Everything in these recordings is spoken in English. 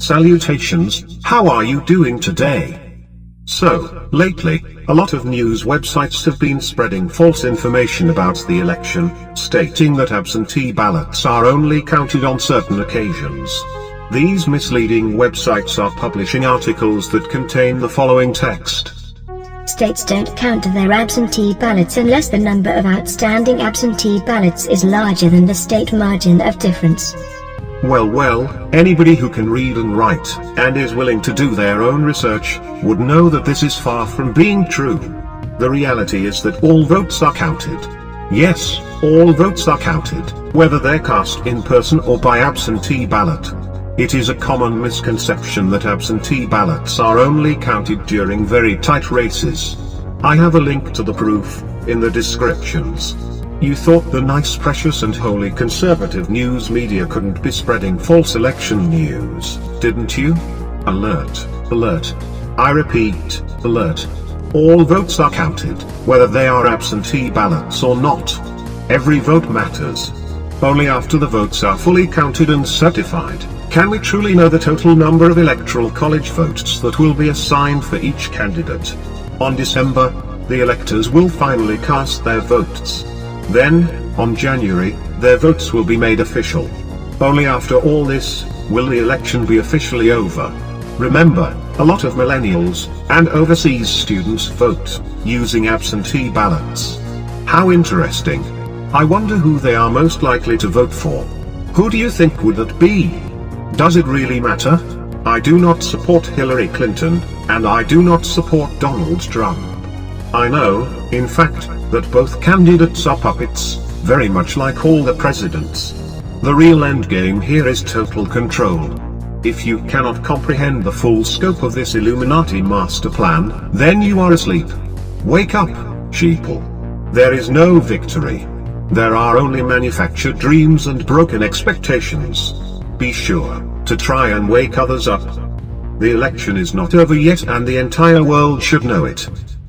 Salutations, how are you doing today? So, lately, a lot of news websites have been spreading false information about the election, stating that absentee ballots are only counted on certain occasions. These misleading websites are publishing articles that contain the following text. States don't count their absentee ballots unless the number of outstanding absentee ballots is larger than the state margin of difference. Well, anybody who can read and write, and is willing to do their own research, would know that this is far from being true. The reality is that all votes are counted. Yes, all votes are counted, whether they're cast in person or by absentee ballot. It is a common misconception that absentee ballots are only counted during very tight races. I have a link to the proof in the descriptions. You thought the nice, precious and holy conservative news media couldn't be spreading false election news, didn't you? Alert, alert. I repeat, alert. All votes are counted, whether they are absentee ballots or not. Every vote matters. Only after the votes are fully counted and certified, can we truly know the total number of electoral college votes that will be assigned for each candidate. On December, the electors will finally cast their votes. Then, on January, their votes will be made official. Only after all this, will the election be officially over. Remember, a lot of millennials and overseas students vote using absentee ballots. How interesting. I wonder who they are most likely to vote for. Who do you think would that be? Does it really matter? I do not support Hillary Clinton, and I do not support Donald Trump. I know, in fact, that both candidates are puppets, very much like all the presidents. The real endgame here is total control. If you cannot comprehend the full scope of this Illuminati master plan, then you are asleep. Wake up, sheeple. There is no victory. There are only manufactured dreams and broken expectations. Be sure to try and wake others up. The election is not over yet, and the entire world should know it.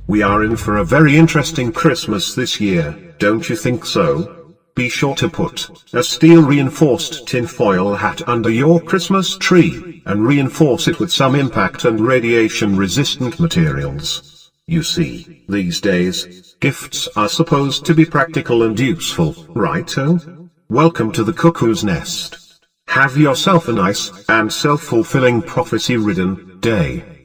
We are in for a very interesting Christmas this year, don't you think so? Be sure to put a steel-reinforced tinfoil hat under your Christmas tree, and reinforce it with some impact and radiation-resistant materials. You see, these days, gifts are supposed to be practical and useful, right-o? Welcome to the cuckoo's nest. Have yourself a nice and self-fulfilling prophecy-ridden day.